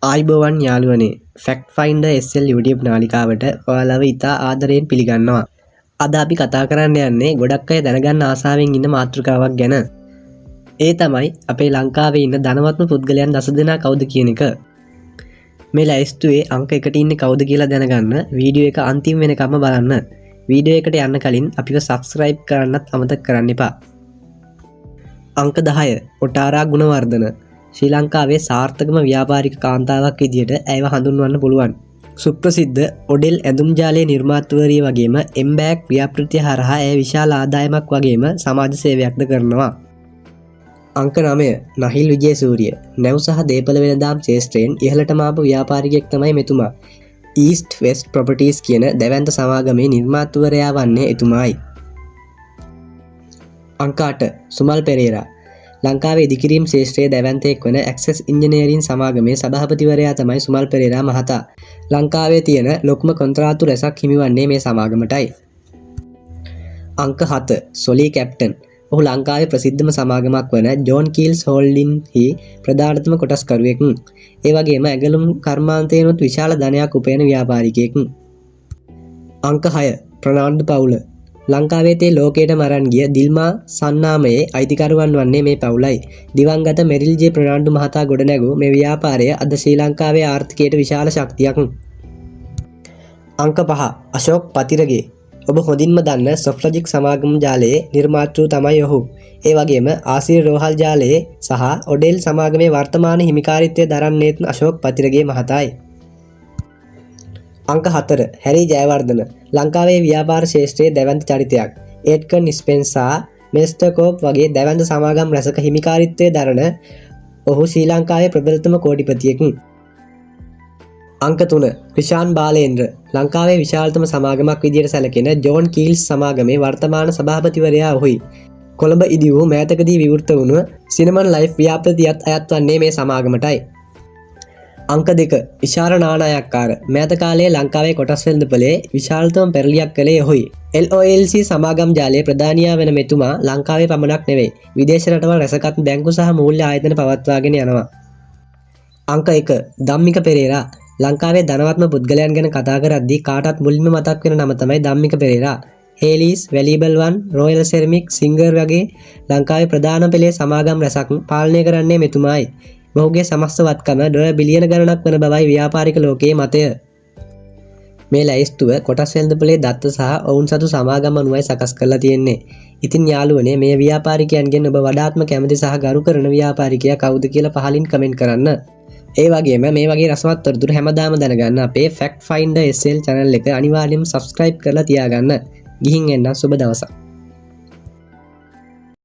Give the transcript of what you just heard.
ආයිබෝවන් යාළුවනේ fact ෆයින්ඩර් SL YouTube නාලිකාවට ඔයාලව ඉතා ආදරයෙන් පිළිගන්නවා. අද අපි කතා කරන්න යන්නේ ගොඩක් අය දැනගන්න ආසාවෙන් ඉන්න මාතෘකාවක් ගැන. ඒ තමයි අපේ ලංකාවේ ඉන්න ධනවත්ම පුද්ගලයන් 10 දෙනා කවුද කියන එක. මේ ලැයිස්තුවේ අංක 1ට ඉන්නේ කවුද කියලා දැනගන්න වීඩියෝ එක අන්තිම වෙනකම්ම බලන්න. වීඩියෝ එකට යන්න කලින් අපිව subscribe කරන්නත් අමතක කරන්න එපා. අංක 10 ඔටාරා ගුණවර්ධන ශ්‍රී ලංකාවේ සාර්ථකම ව්‍යාපාරික කාන්තාවක් විදියට ඇයව හඳුන්වන්න පුළුවන්. සුප්‍රසිද්ධ ඔඩෙල් ඇඳුම් ජාලයේ නිර්මාතෘවරිය වගේම එම්බෑග් ව්‍යාපෘතිය හරහා ඇය විශාල ආදායමක් වගේම සමාජ සේවයක්ද කරනවා. අංක 9 නහිල් විජේසූරිය නැව් සහ දේපළ වෙළඳාම් ශේෂ්ත්‍රයෙන් ඉහළටම ආපු ව්‍යාපාරිකයෙක් තමයි මෙතුමා. ඊස්ට් වෙස්ට් ප්‍රොපර්ටීස් කියන දැවැන්ත සමාගමේ නිර්මාතෘවරයා වන්නේ එතුමායි. අංක 8 සුමල් පෙරේරා ලංකාවේ ඉදිකිරීම් ශේෂ්ත්‍රයේ දැවැන්තයෙක් වන ඇක්සස් ඉංජිනේරින් සමාගමේ සභාපතිවරයා තමයි සුමල් පෙරේරා මහතා. ලංකාවේ තියෙන ලොකුම කොන්ත්‍රාත්තු රැසක් හිමිවන්නේ මේ සමාගමටයි. අංක 7 සොලී කැප්ටන් ඔහු ලංකාවේ ප්‍රසිද්ධම සමාගමක් වන ජෝන් කීල්ස් හෝල්ඩින්හි ප්‍රධානතම කොටස්කරුවෙක්. ඒ වගේම ඇගලුම් කර්මාන්තයනොත් විශාල ධනයක් උපයන ව්‍යාපාරිකයෙක්. අංක 6 ප්‍රනාන්දු පවුල ලංකාවේ තේ ලෝකයට මරන් ගිය දිල්මා සන්නාමයේ අයිතිකරුවන් වන්නේ මේ පවුලයි. දිවංගත මෙරිල් ජේ ප්‍රනාන්දු මහතා ගොඩනැගූ මේ ව්‍යාපාරය අද ශ්‍රී ලංකාවේ ආර්ථිකයට විශාල ශක්තියක්. අංක 5 අශෝක් පතිරගේ ඔබ හොඳින්ම දන්න සොෆ්ට්ලොජික් සමාගම ජාලයේ නිර්මාතෘ තමයි ඔහු. ඒ වගේම ආසිරි රෝහල් ජාලයේ සහ ඔඩෙල් සමාගමේ වර්තමාන හිමිකාරීත්වය දරන්නේත් අශෝක් පතිරගේ මහතායි. අංක 4 හැරි ජයවර්ධන ලංකාවේ ව්‍යාපාර ශේෂ්ත්‍රයේ දැවැන්ත චරිතයක්. ඒඩ්කන් ස්පෙන්සා මෙස්ටර් කෝප් වගේ දැවැන්ත සමාගම් රැසක හිමිකාරීත්වය දරන ඔහු ශ්‍රී ලංකාවේ ප්‍රබලතම කෝටිපතියෙක්. අංක 3 ක්‍රිෂාන් බාලේන්ද්‍ර ලංකාවේ විශාලතම සමාගමක් විදියට සැලකෙන ජෝන් කීල්ස් සමාගමේ වර්තමාන සභාපතිවරයා ඔහුයි. කොළඹ ඉදි වූ මෑතකදී විවෘත වුණු සිනමන් ලයිෆ් ව්‍යාපෘතියත් අයත් වන්නේ මේ සමාගමටයි. අංක 2 ඉෂාර නානායක්කාර මෑත කාලයේ ලංකාවේ කොටස් වෙළඳපොලේ විශාලතම පෙරලියක් කළේ ඔහුයි. LOLC සමාගම් ජාලයේ ප්‍රධානියා වෙන මෙතුමා ලංකාවේ පමණක් නෙවෙයි විදේශ රටවල් රැසගත් බැංකු සහ මූල්‍ය ආයතන පවත්වාගෙන යනවා. අංක 1 ධම්මික පෙරේරා ලංකාවේ ධනවත්ම පුද්ගලයන් ගැන කතා කරද්දී කාටත් මුලින්ම මතක් වෙන නම තමයි ධම්මික පෙරේරා. හේලිස්, වැලිබල් වන්, රොයල් සෙරමික්, සිංගර් වගේ ලංකාවේ ප්‍රධාන පෙළේ සමාගම් රැසක් පාලනය කරන්නේ මෙතුමායි. මොහුගේ සමස්ත වත්කම ඩොලර් බිලියන ගණනක් වන බවයි ව්‍යාපාරික ලෝකයේ මතය. මේ ලැයිස්තුව කොටස් වෙළඳපොලේ දත්ත සහ ඔවුන් සතු සමාගම් අනුවයි සකස් කරලා තියෙන්නේ. ඉතින් යාළුවනේ මේ ව්‍යාපාරිකයන්ගෙන් ඔබ වඩාත්ම කැමති සහ ගරු කරන ව්‍යාපාරිකයා කවුද කියලා පහලින් කමෙන්ට් කරන්න. ඒ වගේම මේ වගේ රසවත් තොරතුරු හැමදාම දැනගන්න අපේ ෆැක්ට් ෆයින්ඩර් SL channel එක අනිවාර්යයෙන්ම subscribe කරලා තියාගන්න. ගිහින් එන්න සුබ දවසක්.